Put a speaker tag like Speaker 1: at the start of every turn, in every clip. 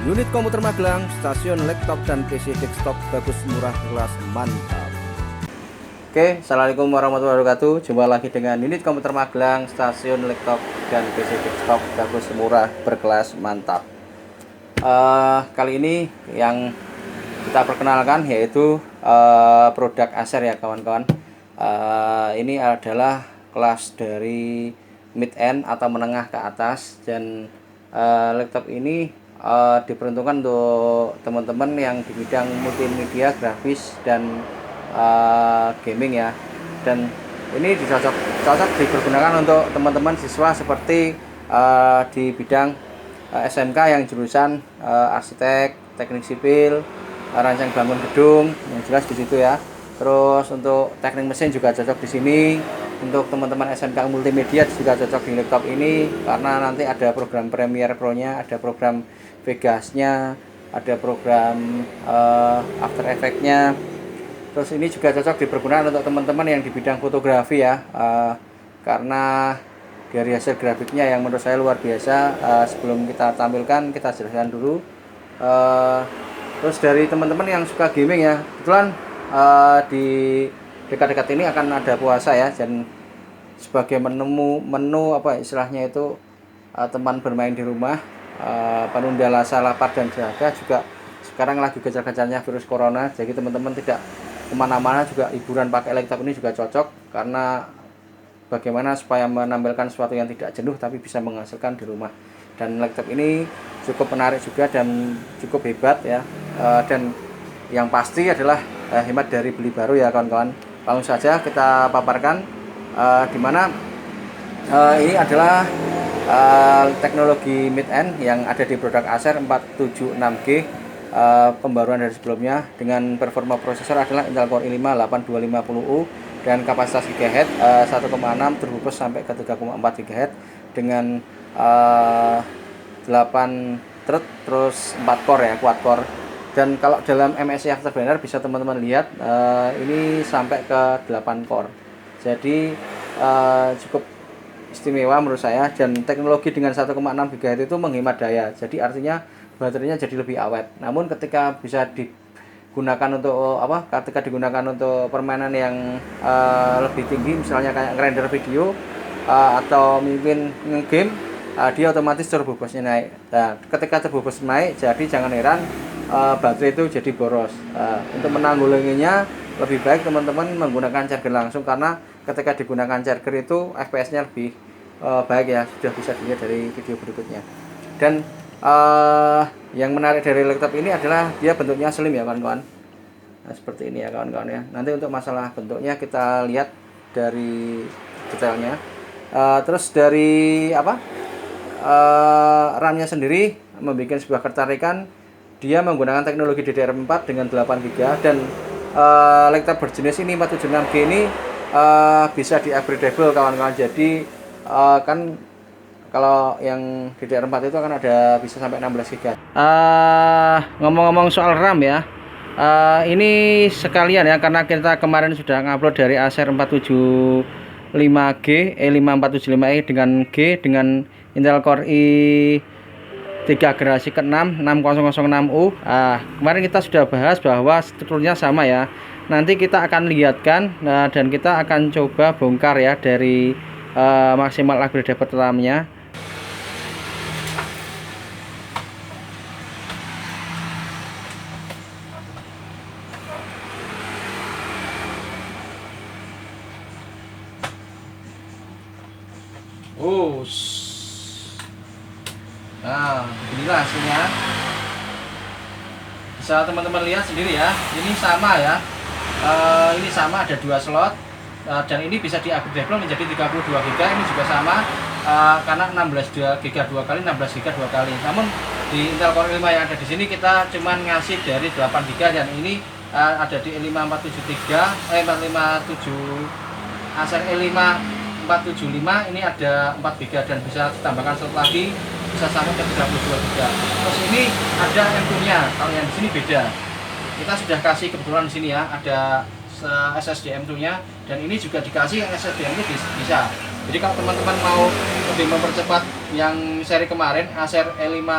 Speaker 1: Unit komputer Magelang, stasiun laptop dan PC desktop bagus, murah, kelas mantap. Oke, assalamualaikum warahmatullahi wabarakatuh. Jumpa lagi dengan unit komputer Magelang, stasiun laptop dan PC desktop bagus, murah, berkelas mantap. Kali ini yang kita perkenalkan yaitu produk Acer ya kawan-kawan. Ini adalah kelas dari mid end atau menengah ke atas, dan laptop ini diperuntukkan untuk teman-teman yang di bidang multimedia, grafis, dan gaming ya. Dan ini cocok dipergunakan untuk teman-teman siswa seperti di bidang SMK yang jurusan arsitek, teknik sipil, rancang bangun gedung, yang jelas di situ ya. Terus untuk teknik mesin juga cocok di sini. Untuk teman-teman SMK multimedia juga cocok di laptop ini karena nanti ada program Premiere Pro-nya, ada program Vegas-nya, ada program After Effects-nya. Terus ini juga cocok dipergunakan untuk teman-teman yang di bidang fotografi ya, karena dari hasil grafiknya yang menurut saya luar biasa. Sebelum kita tampilkan, kita jelaskan dulu. Terus dari teman-teman yang suka gaming ya, kebetulan di dekat-dekat ini akan ada puasa ya, dan sebagai menu apa istilahnya itu, teman bermain di rumah, penunda rasa lapar dan dahaga. Juga sekarang lagi gencar-gencarnya virus corona, jadi teman-teman tidak kemana-mana, juga hiburan pakai laptop ini juga cocok, karena bagaimana supaya menampilkan sesuatu yang tidak jenuh tapi bisa menghasilkan di rumah. Dan laptop ini cukup menarik juga dan cukup hebat ya, dan yang pasti adalah hemat dari beli baru ya kawan-kawan. Langsung saja kita paparkan, dimana ini adalah teknologi mid end yang ada di produk Acer 476G, pembaruan dari sebelumnya, dengan performa prosesor adalah Intel Core i5 8250U dan kapasitas GHz 1,6 turbo boost sampai ke 3,4 GHz dengan 8 thread, terus 4 core ya, quad core. Dan kalau dalam MSI Afterburner bisa teman-teman lihat, ini sampai ke 8 core. Jadi cukup istimewa menurut saya, dan teknologi dengan 1,6 GHz itu menghemat daya. Jadi artinya baterainya jadi lebih awet. Namun ketika bisa digunakan untuk ketika digunakan untuk permainan yang lebih tinggi, misalnya kayak render video atau mungkin nge-game, dia otomatis turbo boost-nya naik. Nah, ketika turbo boost naik, jadi jangan heran baterai itu jadi boros. Untuk menanggulanginya lebih baik teman-teman menggunakan charger langsung, karena ketika digunakan charger itu FPS-nya lebih baik ya, sudah bisa dilihat dari video berikutnya. Dan yang menarik dari laptop ini adalah dia bentuknya slim ya kawan-kawan. Nah, seperti ini ya kawan-kawan ya. Nanti untuk masalah bentuknya kita lihat dari detailnya. Terus dari RAM-nya sendiri membuat sebuah ketertarikan. Dia menggunakan teknologi DDR4 dengan 8GB, dan laptop berjenis ini 476G ini bisa di-upgradable kawan-kawan. Jadi kan kalau yang DDR4 itu akan ada bisa sampai 16GB. Ngomong-ngomong soal RAM ya, ini sekalian ya, karena kita kemarin sudah ngupload dari Acer 475G, E5475E dengan G, dengan Intel Core i3 generasi ke-6 6006U. Kemarin kita sudah bahas bahwa strukturnya sama ya. Nanti kita akan lihatkan, dan kita akan coba bongkar ya dari maksimal upgrade RAM-nya. Nah, beginilah hasilnya. Bisa teman-teman lihat sendiri ya. Ini sama ya. Ini sama, ada 2 slot. Dan ini bisa di-upgradable menjadi 32GB. Ini juga sama, karena 16GB 2 kali, 16GB 2 kali. Namun di Intel Core i5 yang ada di sini kita cuman ngasih dari 8GB, dan ini ada di E5473, Acer E5 475 ini ada 4GB, dan bisa ditambahkan slot lagi, bisa sampai ke 32GB. Terus ini ada M2-nya, kalau yang di sini beda. Kita sudah kasih kebetulan di sini ya, ada SSD M2-nya, dan ini juga dikasih SSD M2 bisa. Jadi kalau teman-teman mau lebih mempercepat yang seri kemarin Acer E5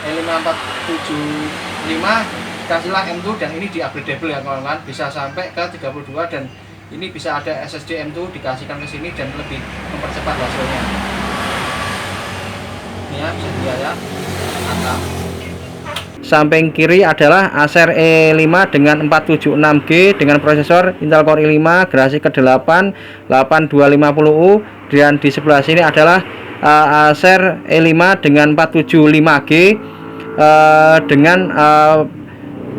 Speaker 1: E5475 kasihlah M2 dan ini di upgradable ya kawan-kawan, bisa sampai ke 32 dan ini bisa ada SSD M2 dikasihkan ke sini dan lebih mempercepat hasilnya. Ini ya, bisa dilihat ya, mantap. Samping kiri adalah Acer E5 dengan 476G dengan prosesor Intel Core i5 generasi ke-8 8250U, dan di sebelah sini adalah Acer E5 dengan 475G dengan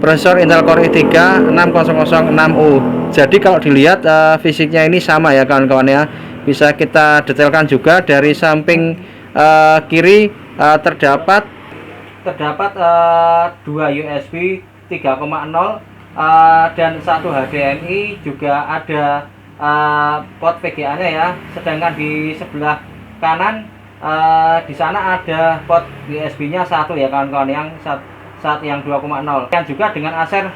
Speaker 1: prosesor Intel Core i3 6006U. Jadi kalau dilihat fisiknya ini sama ya kawan-kawan ya. Bisa kita detailkan juga dari samping kiri terdapat dua USB 3,0 dan satu HDMI, juga ada port VGA-nya ya. Sedangkan di sebelah kanan di sana ada port USB-nya satu ya kawan-kawan, yang saat yang 2,0. Dan juga dengan Acer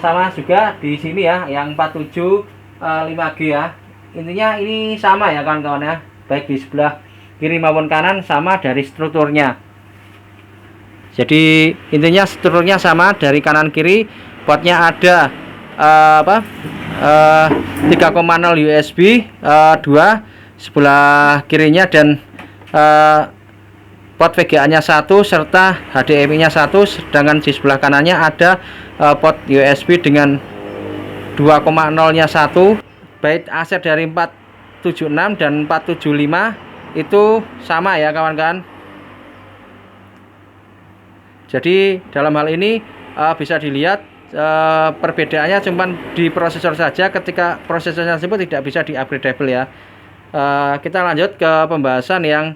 Speaker 1: sama juga di sini ya, yang 475G ya. Intinya ini sama ya kawan-kawan ya, baik di sebelah kiri maupun kanan sama dari strukturnya. Jadi intinya strukturnya sama dari kanan kiri. Portnya ada 3,0 USB 2 sebelah kirinya, dan port VGA-nya 1 serta HDMI-nya 1. Sedangkan di sebelah kanannya ada port USB dengan 2,0-nya 1. Baik Acer dari 476 dan 475 itu sama ya kawan-kawan. Jadi dalam hal ini bisa dilihat perbedaannya cuma di prosesor saja. Ketika prosesornya tersebut tidak bisa di upgradable ya. Kita lanjut ke pembahasan yang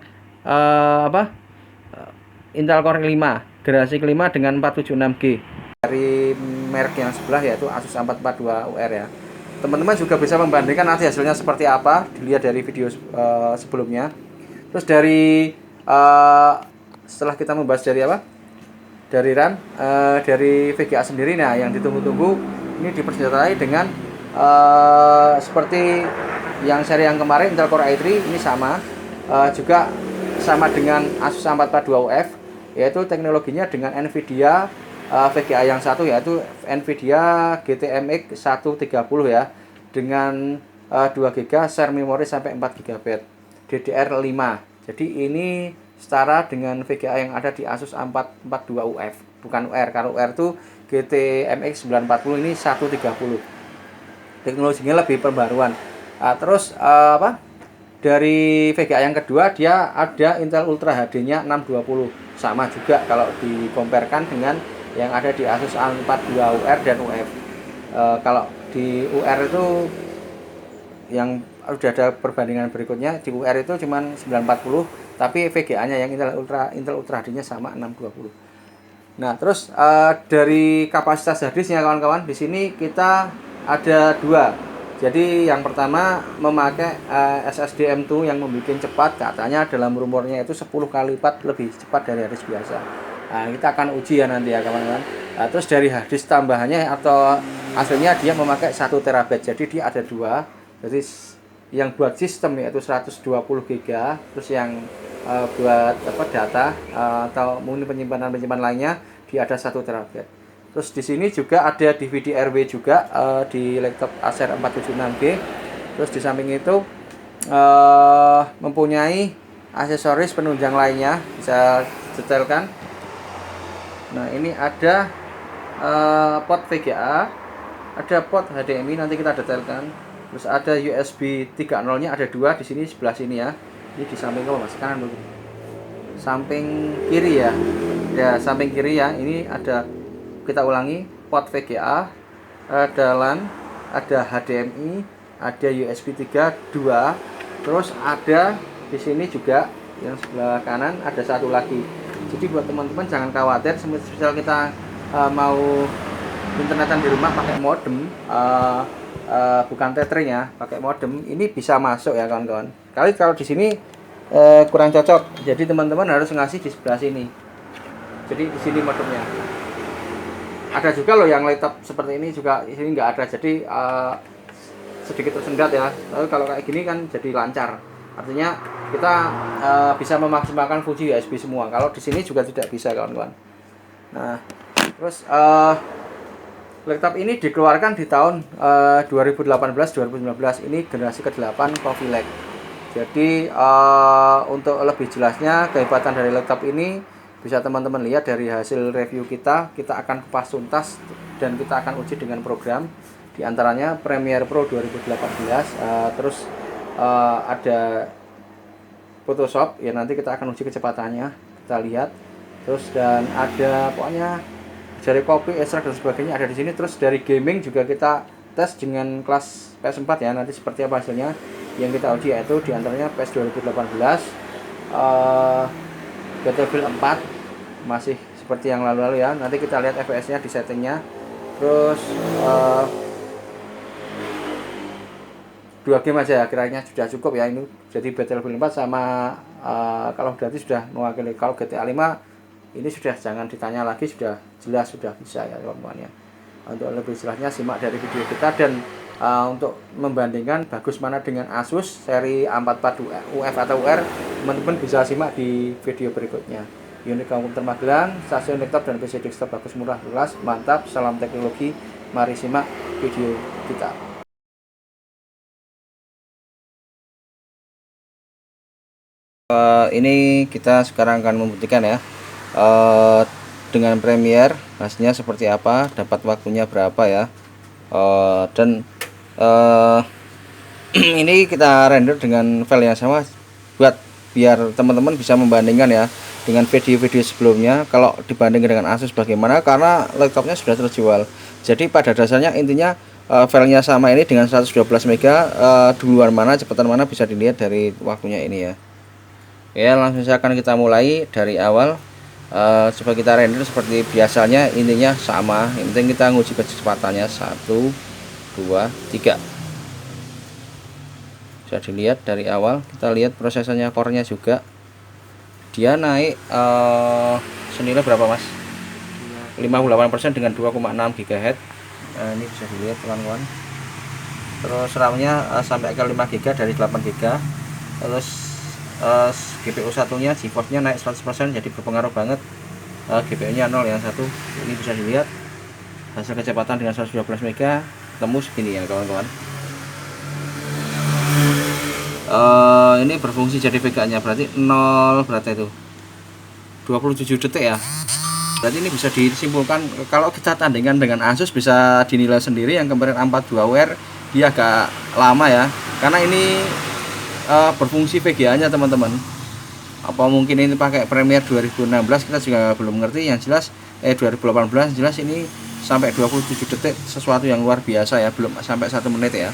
Speaker 1: Intel Core i5 generasi ke-5 dengan 476G dari merek yang sebelah, yaitu Asus A442UR ya. Teman-teman juga bisa membandingkan nanti hasilnya seperti apa, dilihat dari video sebelumnya. Terus dari setelah kita membahas dari dari RAM, dari VGA sendiri, nah yang ditunggu-tunggu ini dipersenjatai dengan seperti yang seri yang kemarin Intel Core i3 ini sama, juga sama dengan Asus A442UF, yaitu teknologinya dengan Nvidia VGA yang satu, yaitu Nvidia GTMX 130 ya, dengan 2GB share memori sampai 4GB DDR5. Jadi ini setara dengan VGA yang ada di Asus A442UF, bukan UR. Kalau UR itu GTMX 940, ini 130. Teknologinya lebih pembaruan. Terus dari VGA yang kedua dia ada Intel Ultra HD-nya 620. Sama juga kalau dikomparkan dengan yang ada di Asus A442UR dan UF. Kalau di UR itu yang udah ada perbandingan berikutnya, di UR itu cuma 940, tapi VGA-nya yang Intel Ultra HD-nya sama 620. Nah, terus dari kapasitas harddisknya kawan-kawan, di sini kita ada dua. Jadi yang pertama memakai SSD M2 yang membuat cepat, katanya dalam rumornya itu 10 kali lipat lebih cepat dari harddisk biasa. Nah, kita akan uji ya nanti ya kawan-kawan. Nah, terus dari harddisk tambahannya atau aslinya dia memakai 1 TB, jadi dia ada dua. Jadi yang buat sistem yaitu 120 GB, terus yang buat data atau mungkin penyimpanan lainnya dia ada 1 TB. Terus di sini juga ada DVD RW juga di laptop Acer 476G. Terus di samping itu mempunyai aksesoris penunjang lainnya, bisa detailkan. Nah, ini ada port VGA, ada port HDMI, nanti kita detailkan. Terus ada USB 3.0-nya ada dua di sini, sebelah sini ya. Ini di samping Mas, kanan dulu. Samping kiri ya. Ya, samping kiri ya. Ini ada, kita ulangi, port VGA, ada LAN, ada HDMI, ada USB 3.2. Terus ada di sini juga yang sebelah kanan ada satu lagi. Jadi buat teman-teman jangan khawatir, misal kita mau internetan di rumah pakai modem, bukan tethering ya, pakai modem, ini bisa masuk ya kawan-kawan. Kalau di sini kurang cocok, jadi teman-teman harus ngasih di sebelah sini. Jadi di sini modemnya. Ada juga loh yang laptop seperti ini juga di sini nggak ada, jadi sedikit tersendat ya. Tapi kalau kayak gini kan jadi lancar. Artinya kita bisa memaksimalkan fungsi USB semua. Kalau di sini juga tidak bisa kawan-kawan. Nah, terus laptop ini dikeluarkan di tahun 2018-2019. Ini generasi ke-8 Coffee Lake. Jadi untuk lebih jelasnya kehebatan dari laptop ini bisa teman-teman lihat dari hasil review kita. Kita akan kupas tuntas dan kita akan uji dengan program. Di antaranya Premiere Pro 2018, terus ada Photoshop ya, nanti kita akan uji kecepatannya, kita lihat. Terus dan ada pokoknya dari copy, extract dan sebagainya ada di sini. Terus dari gaming juga kita tes dengan kelas PS4 ya, nanti seperti apa hasilnya yang kita uji, yaitu diantaranya PS 2018, Battlefield 4 masih seperti yang lalu-lalu ya, nanti kita lihat FPS nya di settingnya. Terus 2 game aja ya, kiranya sudah cukup ya ini. Jadi Battlefield 4 sama kalau berarti sudah mewakili. Kalau GTA 5 ini sudah jangan ditanya lagi, sudah jelas, sudah bisa ya teman-teman ya. Untuk lebih jelasnya simak dari video kita, dan untuk membandingkan bagus mana dengan Asus seri A44 UF atau UR, teman-teman bisa simak di video berikutnya. Unit Komputer Magelang, stasiun laptop dan PC desktop bagus, murah, luas, mantap, salam teknologi. Mari simak video kita. Ini kita sekarang akan membuktikan ya, dengan Premiere hasilnya seperti apa, dapat waktunya berapa ya, dan ini kita render dengan file yang sama buat biar teman-teman bisa membandingkan ya dengan video-video sebelumnya. Kalau dibandingkan dengan Asus bagaimana, karena laptopnya sudah terjual. Jadi pada dasarnya intinya filenya sama ini dengan 112 MB, duluan mana, cepatan mana bisa dilihat dari waktunya ini ya. Ya, langsung saja akan kita mulai dari awal. Coba kita render seperti biasanya, intinya sama, yang penting kita nguji kecepatannya 1 2 3. Bisa dilihat dari awal, kita lihat prosesornya, core-nya juga dia naik senilai berapa mas, 58% dengan 2,6 GHz. Ini bisa dilihat kawan-kawan. Terus RAM-nya sampai ke 5 GB dari 8 GB. Terus GPU satunya, GeForce-nya naik 100%, jadi berpengaruh banget. GPU-nya 0 yang satu. Ini bisa dilihat hasil kecepatan dengan 112 MB temu segini ya kawan-kawan. Ini berfungsi jadi VGA-nya berarti 0, berarti itu 27 detik ya. Berarti ini bisa disimpulkan kalau kita tandingkan dengan Asus, bisa dinilai sendiri. Yang kemarin A42 dia agak lama ya, karena ini berfungsi VGA-nya teman-teman. Apa mungkin ini pakai Premiere 2016, kita juga belum ngerti. Yang jelas 2018 jelas ini sampai 27 detik, sesuatu yang luar biasa ya, belum sampai 1 menit ya.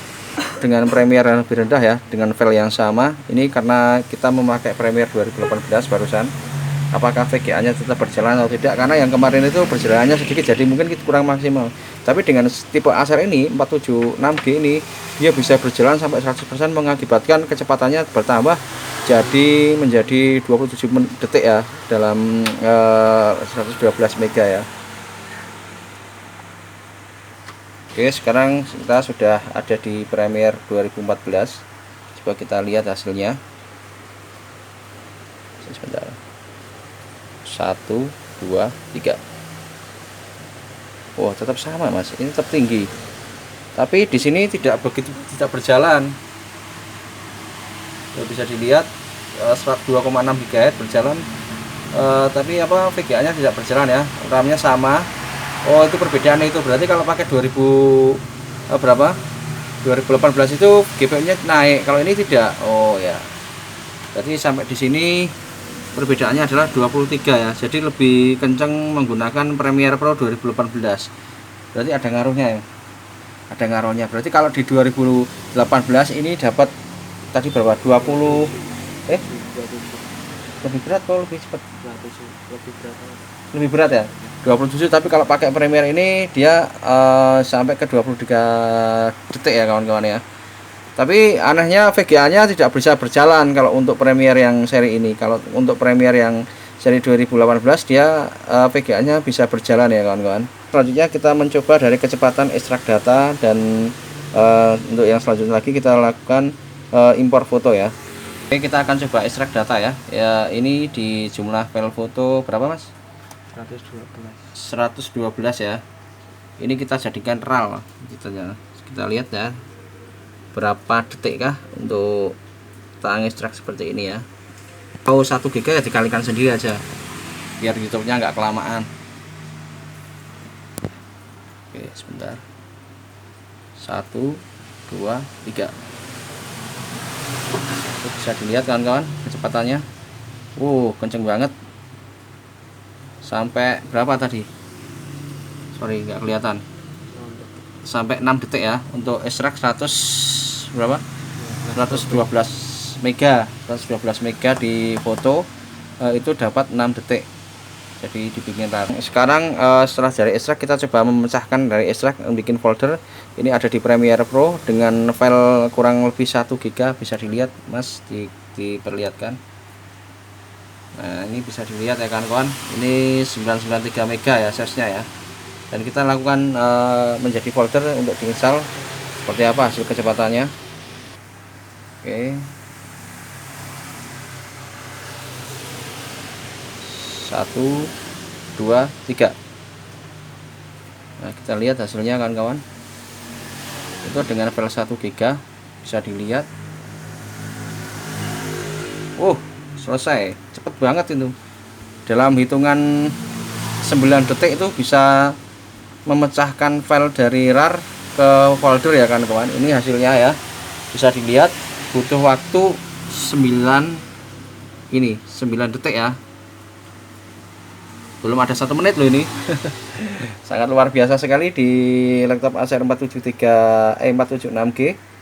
Speaker 1: Dengan Premiere yang lebih rendah ya, dengan file yang sama. Ini karena kita memakai Premiere 2018 barusan. Apakah VGA-nya tetap berjalan atau tidak, karena yang kemarin itu berjalannya sedikit, jadi mungkin kurang maksimal. Tapi dengan tipe Acer ini 476G ini, dia bisa berjalan sampai 100%, mengakibatkan kecepatannya bertambah jadi menjadi 27 detik ya dalam 112 MB ya. Oke, sekarang kita sudah ada di Premiere 2014. Coba kita lihat hasilnya. Sebentar. 1 2 3. Wah, tetap sama mas, ini tetap tinggi. Tapi di sini tidak berjalan. Bisa dilihat 2,6 GHz berjalan, tapi apa VGA-nya tidak berjalan ya. RAM-nya sama. Oh, itu perbedaan itu. Berarti kalau pakai 2018 itu GPU-nya naik, kalau ini tidak. Oh ya. Berarti sampai di sini perbedaannya adalah 23 ya. Jadi lebih kenceng menggunakan Premiere Pro 2018. Berarti ada ngaruhnya ya. Ada ngaruhnya. Berarti kalau di 2018 ini dapat tadi berapa? 20 lebih berat atau lebih cepat? Lebih berat ya. 27, tapi kalau pakai Premiere ini dia sampai ke 23 detik ya kawan-kawan ya. Tapi anehnya VGA-nya tidak bisa berjalan kalau untuk Premiere yang seri ini. Kalau untuk Premiere yang seri 2018 dia VGA-nya bisa berjalan ya kawan-kawan. Selanjutnya kita mencoba dari kecepatan ekstrak data, dan untuk yang selanjutnya lagi kita lakukan impor foto ya. Oke, kita akan coba ekstrak data ya. Ya, ini di jumlah file foto berapa mas? 112 ya. Ini kita jadikan RAL kita lihat ya berapa detik kah untuk kita ngekstrak seperti ini ya. Kalau 1 GB ya dikalikan sendiri aja biar YouTube-nya nggak kelamaan. Oke sebentar, 1 2 3. Bisa dilihat kawan-kawan kecepatannya, kenceng banget. Sampai berapa tadi? Sorry nggak kelihatan. Sampai 6 detik ya untuk ekstrak 100 berapa? 112 mega di foto itu dapat 6 detik. Jadi dibikin RAR. Sekarang setelah dari ekstrak kita coba memecahkan dari ekstrak, bikin folder. Ini ada di Premiere Pro dengan file kurang lebih 1 GB. Bisa dilihat Mas, diperlihatkan. Nah ini bisa dilihat ya kawan-kawan, ini 993 mega ya size-nya ya. Dan kita lakukan menjadi folder untuk diinstal seperti apa hasil kecepatannya. Oke, 1 2 3. Nah kita lihat hasilnya kawan-kawan, itu dengan file 1 GB bisa dilihat. Selesai, cepet banget itu. Dalam hitungan 9 detik itu bisa memecahkan file dari RAR ke folder ya kawan-kawan. Ini hasilnya ya, bisa dilihat butuh waktu 9 detik ya, belum ada 1 menit loh ini. Sangat luar biasa sekali di laptop Acer 476G.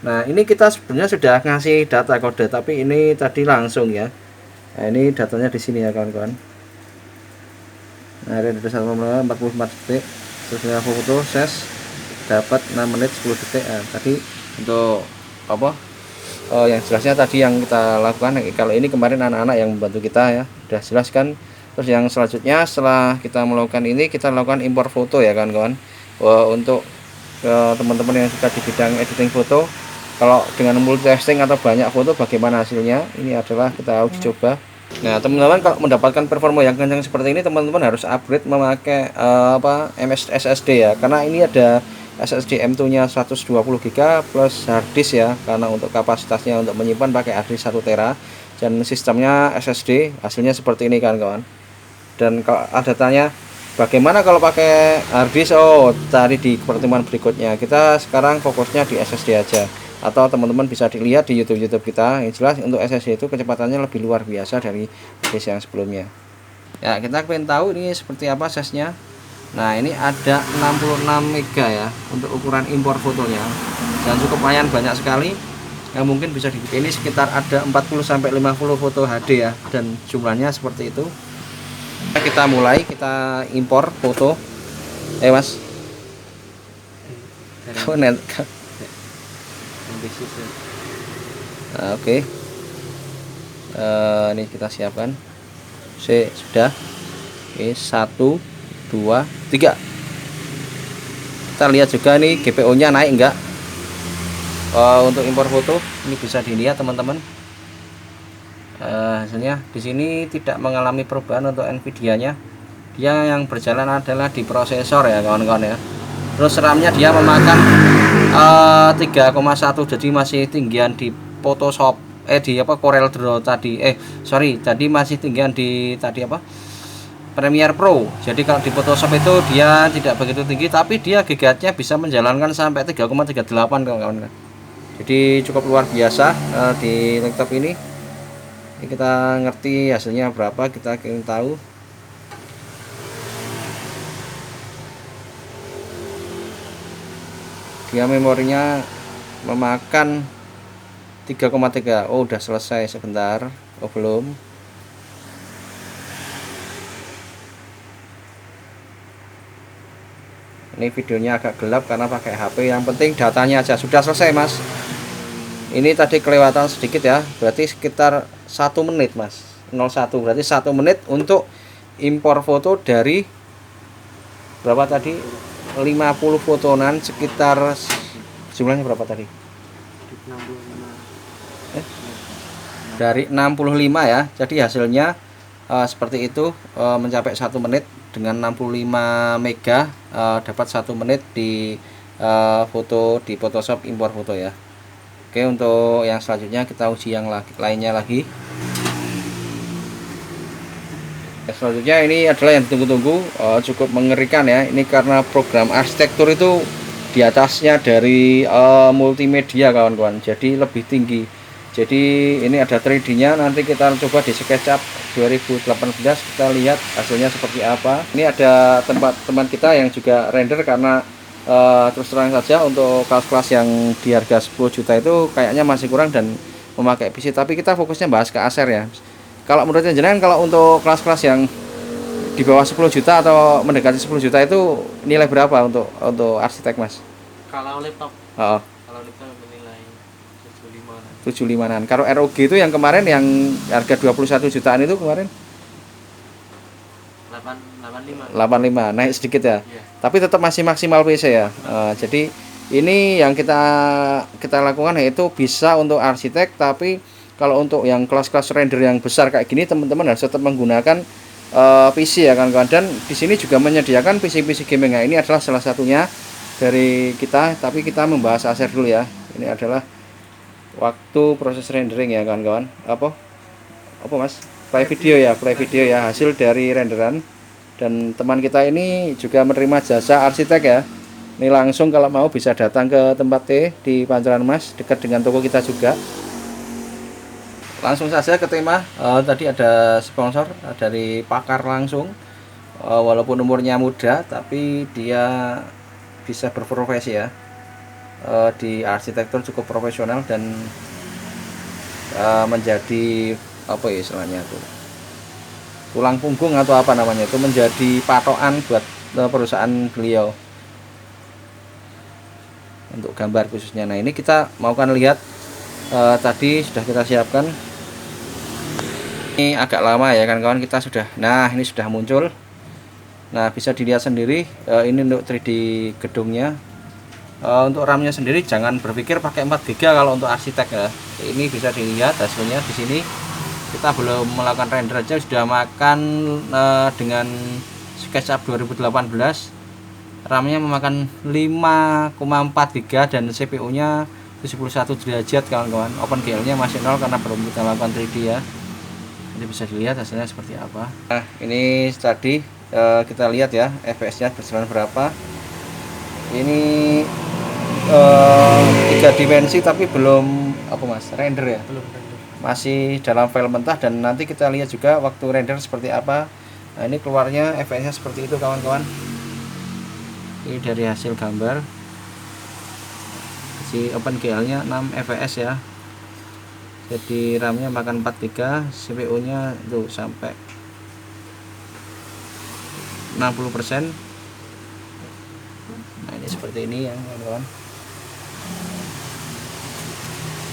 Speaker 1: Nah ini kita sebenarnya sudah ngasih data kode, tapi ini tadi langsung ya. Nah ini datanya di sini ya kawan-kawan. Nah ini ada 1 44 detik, terus foto ses dapat 6 menit 10 detik. Nah, tadi untuk apa? Yang jelasnya tadi yang kita lakukan. Kalau ini kemarin anak-anak yang membantu kita ya, udah jelaskan. Terus yang selanjutnya setelah kita melakukan ini, kita lakukan impor foto ya kawan-kawan. Untuk teman-teman yang suka di bidang editing foto, kalau dengan multitasking atau banyak foto bagaimana hasilnya, ini adalah kita uji coba. Nah teman-teman, kalau mendapatkan performa yang kencang seperti ini, teman-teman harus upgrade memakai SSD ya, karena ini ada SSD M2 nya 120 GB plus harddisk ya, karena untuk kapasitasnya untuk menyimpan pakai harddisk 1 tera, dan sistemnya SSD. Hasilnya seperti ini kawan-kawan. Dan kalau ada tanya bagaimana kalau pakai harddisk, cari di pertemuan berikutnya. Kita sekarang fokusnya di SSD aja, atau teman-teman bisa dilihat di YouTube kita. Yang jelas untuk SSD itu kecepatannya lebih luar biasa dari disk yang sebelumnya ya. Kita pengen tahu ini seperti apa size-nya. Nah ini ada 66 mega ya untuk ukuran impor fotonya, dan cukup lumayan banyak sekali yang mungkin bisa dibikin. Ini sekitar ada 40-50 foto HD ya, dan jumlahnya seperti itu. Kita mulai, kita impor foto. Mas Nah, oke. Ini kita siapkan. Sudah. Oke, 1 2 3. Kita lihat juga nih GPU nya naik enggak. Untuk impor foto ini bisa dilihat teman-teman. Hasilnya di sini tidak mengalami perubahan untuk Nvidia nya. Dia yang berjalan adalah di prosesor ya kawan-kawan ya. Terus RAM-nya dia memakan 3,1, jadi masih tinggian di Photoshop di Corel Draw tadi. Tadi masih tinggian di Premiere Pro. Jadi kalau di Photoshop itu dia tidak begitu tinggi, tapi dia gigahertznya bisa menjalankan sampai 3,38 kawan-kawan. Jadi cukup luar biasa di laptop ini. Ini kita ngerti hasilnya berapa, kita ingin tahu. Dia memorinya memakan 3,3. Udah selesai sebentar. Belum. Ini videonya agak gelap karena pakai HP. Yang penting datanya aja. Sudah selesai Mas. Ini tadi kelewatan sedikit ya, berarti sekitar 1 menit Mas. 01 berarti 1 menit untuk impor foto dari berapa tadi? 50 fotonan, sekitar jumlahnya berapa tadi? 65. Dari 65 ya. Jadi hasilnya seperti itu, mencapai 1 menit dengan 65 mega, dapat 1 menit di foto di Photoshop impor foto ya. Oke, untuk yang selanjutnya kita uji yang lainnya lagi. Selanjutnya ini adalah yang ditunggu-tunggu, cukup mengerikan ya. Ini karena program arsitektur itu di atasnya dari multimedia kawan-kawan, jadi lebih tinggi. Jadi ini ada 3D nya, nanti kita coba di SketchUp 2018, kita lihat hasilnya seperti apa. Ini ada teman kita yang juga render, karena terus terang saja untuk kelas-kelas yang di harga 10 juta itu kayaknya masih kurang dan memakai PC, tapi kita fokusnya bahas ke Acer ya. Kalau menurut jenengan, kalau untuk kelas-kelas yang di bawah 10 juta atau mendekati 10 juta itu nilai berapa untuk arsitek Mas?
Speaker 2: Kalau laptop,
Speaker 1: Oh,
Speaker 2: kalau laptop menilai 75.
Speaker 1: 75-an. Kalau ROG itu yang kemarin yang harga 21 jutaan itu kemarin 85, naik sedikit ya.
Speaker 2: Iya.
Speaker 1: Tapi tetap masih maksimal PC ya. Jadi ini yang kita lakukan, yaitu bisa untuk arsitek, tapi kalau untuk yang kelas-kelas render yang besar kayak gini, teman-teman harus tetap menggunakan PC ya kawan-kawan. Dan di sini juga menyediakan PC-PC gaming. Nah, ini adalah salah satunya dari kita, tapi kita membahas Acer dulu ya. Ini adalah waktu proses rendering ya kawan-kawan. Apa Mas? Play video ya, hasil dari renderan. Dan teman kita ini juga menerima jasa arsitek ya. Ini langsung kalau mau bisa datang ke tempat T di Pancoran Mas, dekat dengan toko kita juga. Langsung saja ke tema. Tadi ada sponsor dari pakar langsung. Walaupun umurnya muda, tapi dia bisa berprofesi ya. Di arsitektur cukup profesional dan menjadi apa ya istilahnya tuh, tulang punggung atau apa namanya itu, menjadi patokan buat perusahaan beliau untuk gambar khususnya. Nah, ini kita mau kan lihat, tadi sudah kita siapkan. Ini agak lama ya kan kawan, kita sudah, nah ini sudah muncul. Nah, bisa dilihat sendiri, ini untuk 3D gedungnya. Untuk RAM-nya sendiri jangan berpikir pakai 4 GB kalau untuk arsitek ya. Ini bisa dilihat hasilnya di sini. Kita belum melakukan render aja sudah makan dengan SketchUp 2018. RAM-nya memakan 5,4 GB dan CPU-nya 71 derajat kawan-kawan. OpenGL-nya masih 0 karena belum kita lakukan 3D ya. Jadi bisa dilihat hasilnya seperti apa. Nah, ini tadi kita lihat ya FPS-nya berjalan berapa. Ini 3 dimensi tapi belum apa Mas, render ya?
Speaker 2: Belum render.
Speaker 1: Masih dalam file mentah, dan nanti kita lihat juga waktu render seperti apa. Nah, ini keluarnya FPS-nya seperti itu kawan-kawan. Ini dari hasil gambar. Si OpenGL-nya 6 fps ya. Jadi RAM-nya makan 4 GB, CPU-nya tuh sampai 60%. Nah, ini seperti ini ya kawan-kawan.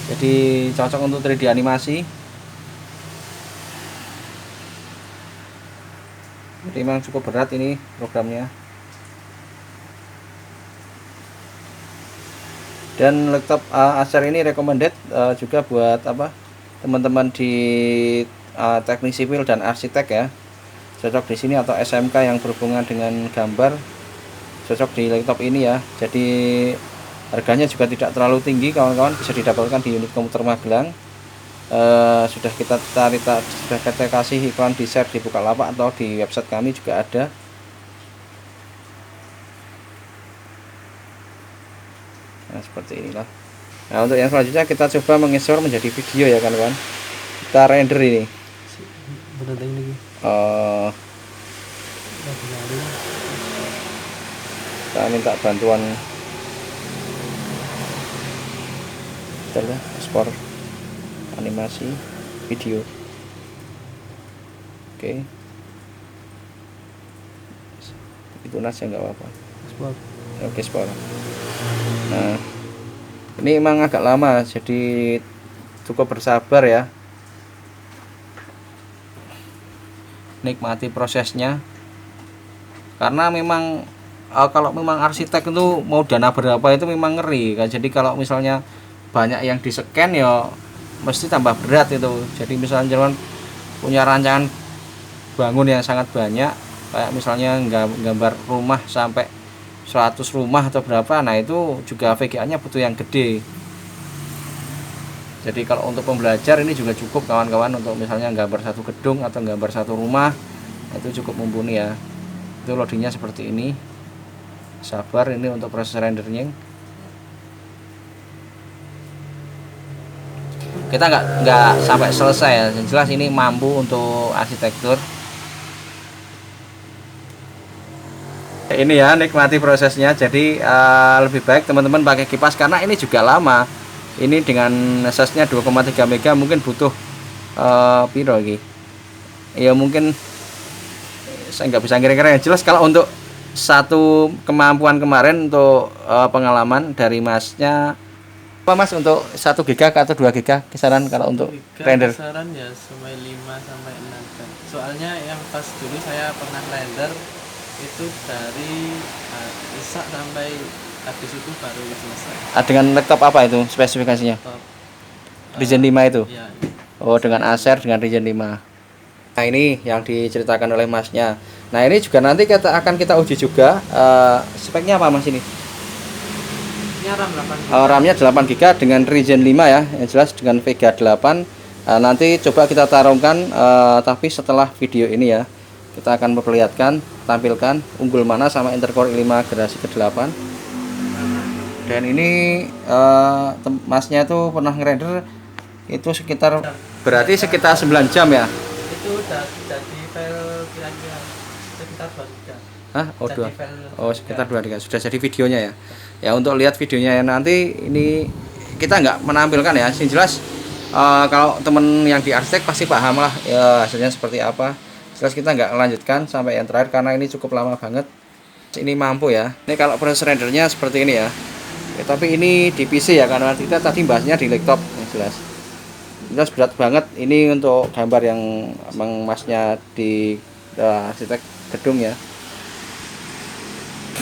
Speaker 1: Jadi cocok untuk 3D animasi. Jadi memang cukup berat ini programnya. Dan laptop Acer ini recommended juga buat apa, teman-teman di teknik sipil dan arsitek ya. Cocok di sini, atau SMK yang berhubungan dengan gambar, cocok di laptop ini ya. Jadi harganya juga tidak terlalu tinggi kawan-kawan, bisa didapatkan di unit komputer Magelang. Sudah kita kasih iklan di share di Bukalapak atau di website kami juga ada. Nah, seperti inilah. Nah, untuk yang selanjutnya kita coba mengeksplor menjadi video ya kawan-kawan. Kita render ini. Kita minta bantuan ekspor animasi video. Oke. Itu nas ya, nggak apa-apa. Oke, ekspor. Nah, ini emang agak lama, jadi cukup bersabar ya. Nikmati prosesnya. Karena memang kalau memang arsitek itu mau dana berapa itu memang ngeri kan. Jadi kalau misalnya banyak yang di scan ya mesti tambah berat itu. Jadi misalnya jangan punya rancangan bangun yang sangat banyak, kayak misalnya gambar rumah sampai 100 rumah atau berapa, nah itu juga VGA nya butuh yang gede. Jadi kalau untuk pembelajar ini juga cukup kawan-kawan, untuk misalnya gambar satu gedung atau gambar satu rumah itu cukup mumpuni ya. Itu loadingnya seperti ini. Sabar, ini untuk proses rendernya. Kita nggak sampai selesai ya, yang jelas ini mampu untuk arsitektur. Ini ya, nikmati prosesnya. Jadi lebih baik teman-teman pakai kipas karena ini juga lama. Ini dengan SSD-nya 2,3 mega mungkin butuh piro lagi. Ya mungkin saya nggak bisa kira-kira, yang jelas kalau untuk satu kemampuan kemarin untuk pengalaman dari masnya apa mas, untuk 1 giga atau 2 giga kisaran kalau untuk render?
Speaker 2: Kisaran ya sampai 5 sampai 6 jam. Soalnya yang pas dulu saya pernah render itu dari isak sampai habis itu baru selesai.
Speaker 1: Dengan laptop apa itu spesifikasinya? Ryzen 5 itu?
Speaker 2: Ya.
Speaker 1: Oh, dengan Acer dengan Ryzen 5. Nah ini yang diceritakan oleh masnya. Nah ini juga nanti akan kita uji juga. Speknya apa mas ini?
Speaker 2: Ini RAM 8 GB.
Speaker 1: RAM-nya 8 GB dengan Ryzen 5 ya, yang jelas dengan Vega 8. Nanti coba kita tarungkan, tapi setelah video ini ya, kita akan memperlihatkan, tampilkan unggul mana sama Intel Core i5 generasi ke-8. Dan ini masnya tuh pernah ngerender itu sekitar, berarti sekitar 9 jam ya.
Speaker 2: Itu udah jadi file kira-kira sekitar 2 giga.
Speaker 1: Hah? Oh, sekitar 2 giga. Sudah jadi videonya ya. Ya untuk lihat videonya ya, nanti ini kita nggak menampilkan ya. Yang jelas kalau temen yang di arsitek pasti paham lah ya hasilnya seperti apa. Jelas kita nggak lanjutkan sampai yang terakhir karena ini cukup lama banget. Ini mampu ya. Ini kalau proses rendernya seperti ini ya. Tapi ini di PC ya, karena kita tadi bahasnya di laptop. Yang jelas berat banget ini untuk gambar yang emang masnya di arsitek gedung ya.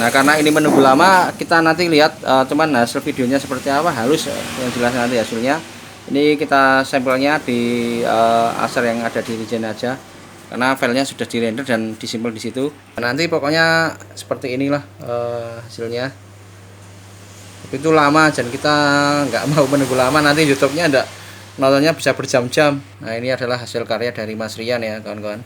Speaker 1: Nah karena ini menunggu lama, kita nanti lihat cuman hasil videonya seperti apa, halus yang jelas nanti hasilnya. Ini kita sampelnya di Acer yang ada di Ryzen aja, karena filenya sudah di render dan disimpan di situ. Nanti pokoknya seperti inilah hasilnya. Tapi itu lama dan kita nggak mau menunggu lama, nanti YouTube-nya enggak, nontonnya bisa berjam-jam. Nah ini adalah hasil karya dari Mas Rian ya kawan-kawan.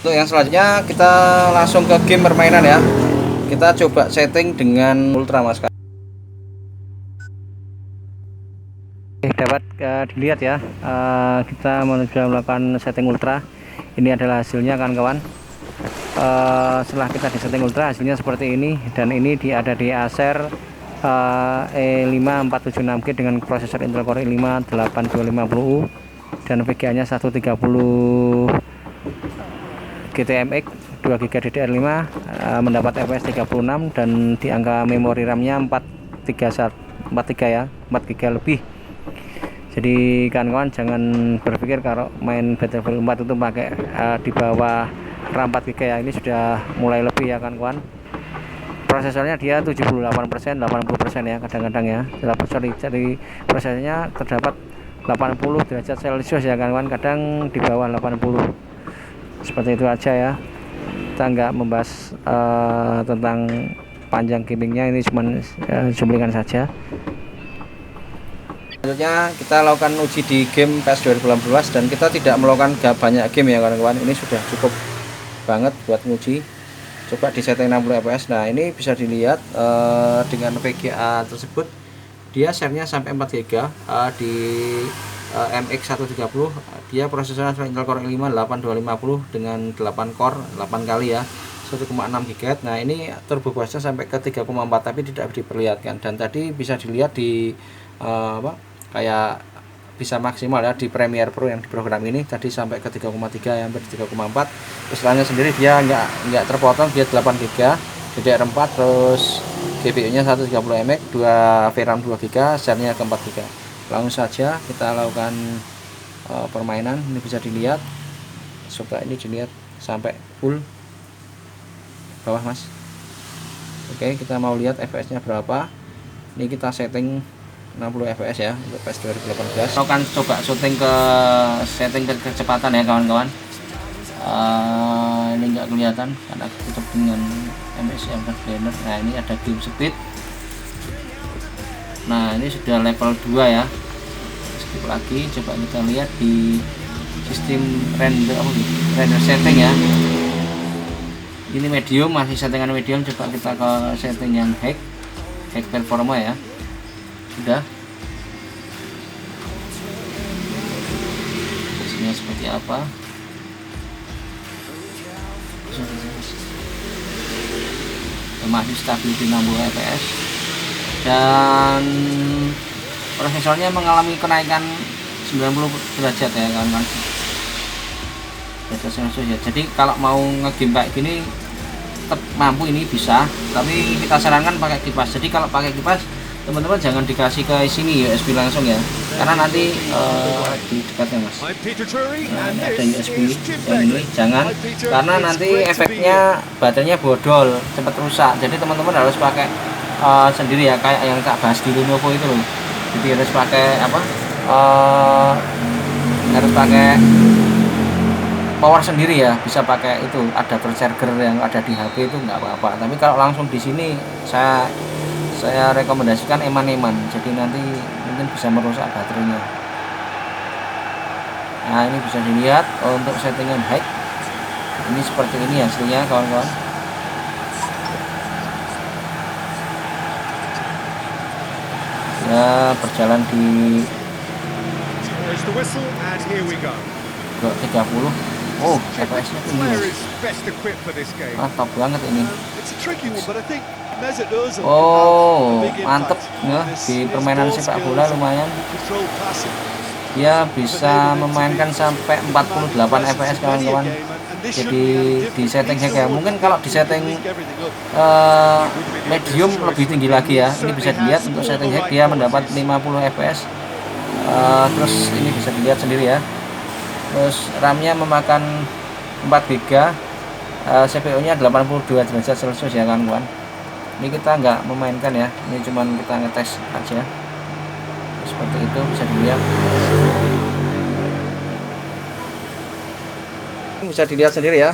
Speaker 1: Untuk yang selanjutnya kita langsung ke game permainan ya. Kita coba setting dengan ultra mas. Dapat dilihat ya, kita sudah melakukan setting ultra. Ini adalah hasilnya kawan-kawan. Setelah kita di setting ultra hasilnya seperti ini, dan ini ada di Acer E5 476G dengan prosesor Intel Core i5 8250U dan VGA nya 130 GTMX 2 GB DDR5, mendapat FPS 36 dan di angka memori RAM-nya 43 ya, 4 GB lebih. Jadi kawan-kawan jangan berpikir kalau main Battlefield 4 itu pakai di bawah RAM 4 GB ya, ini sudah mulai lebih ya kawan-kawan. Prosesornya dia 78%, 80% ya kadang-kadang ya. Jadi prosesornya terdapat 80 derajat Celcius ya kawan-kawan, kadang di bawah 80. Seperti itu aja ya, kita nggak membahas tentang panjang gamingnya, ini cuman cuplikan saja. Selanjutnya kita lakukan uji di game PES 2018 dan kita tidak melakukan banyak game ya kawan-kawan, ini sudah cukup banget buat nguji. Coba di setting 60 fps. Nah ini bisa dilihat dengan VGA tersebut dia share-nya sampai 4 GB di MX130. Dia prosesornya Intel Core i5 8250 dengan 8 core 8 kali ya, 1,6 GHz. Nah ini turbo boost-nya sampai ke 3,4 tapi tidak diperlihatkan, dan tadi bisa dilihat di kayak bisa maksimal ya di Premiere Pro yang di program ini tadi sampai ke 3,3 ya, hampir 3,4. Istilahnya sendiri dia nggak terpotong, dia 8 GB DDR4, terus GPU-nya 130MX, 2 VRAM 2 GB, share-nya ke 4 GB. Langsung saja kita lakukan permainan. Ini bisa dilihat, coba ini dilihat sampai full bawah mas. Oke, kita mau lihat FPS nya berapa. Ini kita setting 60 fps ya untuk PES 2018. Kita akan coba setting ke kecepatan ya kawan-kawan. Ini enggak kelihatan karena tutup dengan MSI Blender. Nah, ini ada game speed. Nah, ini sudah level 2 ya. Skip lagi, coba kita lihat di sistem render setting ya. Ini medium, masih settingan medium. Coba kita ke setting yang high performa ya. Sudah. Hasilnya seperti apa? Masih stabil di 60 fps dan prosesornya mengalami kenaikan 90 derajat ya kawan-kawan. Jadi kalau mau ngegame kayak gini tetap mampu, ini bisa, tapi kita sarankan pakai kipas. Jadi kalau pakai kipas teman-teman jangan dikasih ke sini USB langsung ya, karena nanti di dekatnya mas, nah, ini ada USB yang ini jangan, karena nanti efeknya baterainya bodol, cepat rusak. Jadi teman-teman harus pakai sendiri ya, kayak yang tak bahas di Lenovo itu loh. Jadi harus pakai harus pakai power sendiri ya, bisa pakai itu adapter charger yang ada di HP itu nggak apa-apa. Tapi kalau langsung di sini saya rekomendasikan eman-eman, jadi nanti mungkin bisa merusak baterainya. Nah, ini bisa dilihat untuk settingan high ini seperti ini hasilnya kawan-kawan. Ya, berjalan di 30. Oh, FPS-nya tinggi. Mantap banget ini. Oh, mantep ya, di permainan sepak bola lumayan. Dia bisa memainkan sampai 48 fps kawan-kawan. Jadi di setting hack ya. Mungkin kalau di setting medium lebih tinggi lagi ya. Ini bisa dilihat untuk setting hack dia mendapat 50 fps. Terus ini bisa dilihat sendiri ya. Terus RAM-nya memakan 4 GB, CPU-nya 82 derajat Celcius ya kawan-kawan. Ini kita nggak memainkan ya, ini cuman kita ngetes aja. Seperti itu bisa dilihat. Bisa dilihat sendiri ya.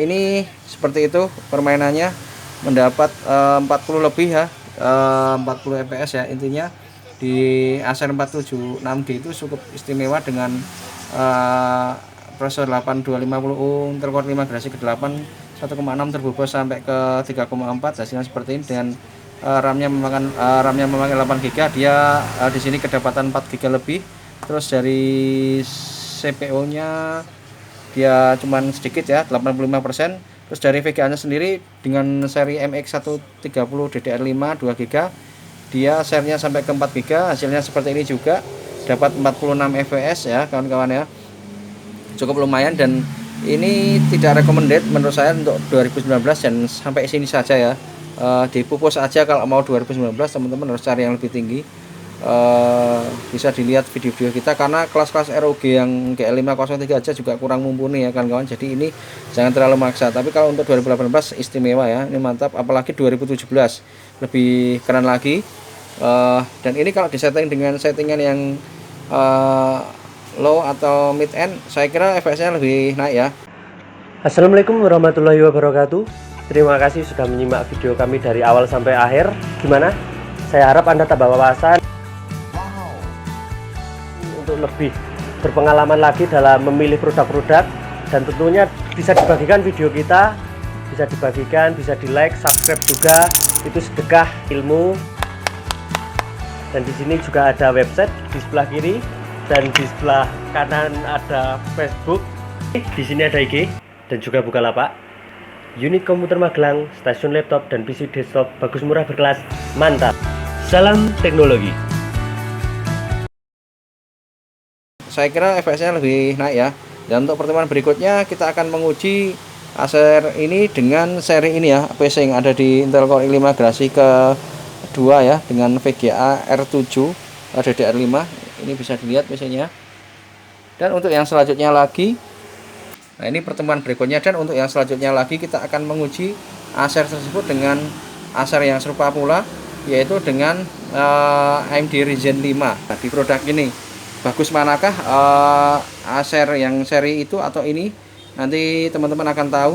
Speaker 1: Ini seperti itu permainannya, mendapat 40 lebih ya, 40 fps ya. Intinya di Acer 476G itu cukup istimewa dengan prosesor 8250U Intel Core 5 generasi ke-8 1,6 turbo boost sampai ke 3,4, hasilnya seperti ini. Dan RAM-nya memakan 8 GB, dia di sini kedapatan 4 GB lebih. Terus dari CPU-nya dia cuman sedikit ya, 85%. Terus dari VGA-nya sendiri dengan seri MX130 DDR5 2 GB, dia share-nya sampai ke 4 GB, hasilnya seperti ini juga, dapat 46 fps ya kawan-kawan ya. Cukup lumayan, dan ini tidak recommended menurut saya untuk 2019 dan sampai sini saja ya. Dipupus aja kalau mau 2019, teman-teman harus cari yang lebih tinggi. Bisa dilihat video-video kita, karena kelas-kelas ROG yang GL503 aja juga kurang mumpuni ya kawan-kawan. Jadi ini jangan terlalu maksa, tapi kalau untuk 2018 istimewa ya, ini mantap. Apalagi 2017 lebih keren lagi. Dan ini kalau disetting dengan settingan yang low atau mid end, saya kira FPS-nya lebih naik ya.
Speaker 3: Assalamualaikum warahmatullahi wabarakatuh. Terima kasih sudah menyimak video kami dari awal sampai akhir. Gimana? Saya harap Anda tambah wawasan untuk lebih berpengalaman lagi dalam memilih produk-produk, dan tentunya bisa dibagikan video kita, bisa dibagikan, bisa di like, subscribe juga, itu sedekah ilmu. Dan di sini juga ada website di sebelah kiri, dan di sebelah kanan ada Facebook. Di sini ada IG dan juga Bukalapak. Unit komputer Magelang, stasiun laptop dan PC desktop bagus, murah, berkelas, mantap. Salam teknologi.
Speaker 1: Saya kira FPS-nya lebih naik ya. Dan untuk pertemuan berikutnya kita akan menguji Acer ini dengan seri ini ya, PC yang ada di Intel Core i5 generasi ke-2 ya, dengan VGA R7 DDR5. Ini bisa dilihat PC-nya. Dan untuk yang selanjutnya lagi, nah ini pertemuan berikutnya, dan untuk yang selanjutnya lagi kita akan menguji Acer tersebut dengan Acer yang serupa pula yaitu dengan AMD Ryzen 5. Nah, di produk ini bagus manakah Acer yang seri itu atau ini? Nanti teman-teman akan tahu.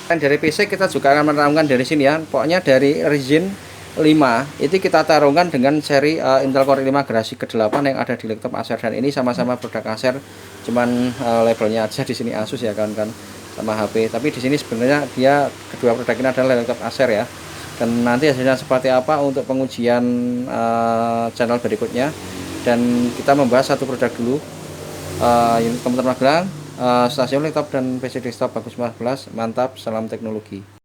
Speaker 1: Dan dari PC kita juga akan menerangkan dari sini ya. Pokoknya dari Ryzen 5 itu kita tarungkan dengan seri Intel Core i5 generasi ke-8 yang ada di laptop Acer, dan ini sama-sama produk Acer, cuman labelnya aja di sini Asus ya kan sama HP. Tapi di sini sebenarnya dia kedua produk ini adalah laptop Acer ya. Dan nanti hasilnya seperti apa untuk pengujian channel berikutnya. Dan kita membahas satu produk dulu, unit komputer magelang, stasiun laptop dan PC desktop bagus 14, mantap, salam teknologi.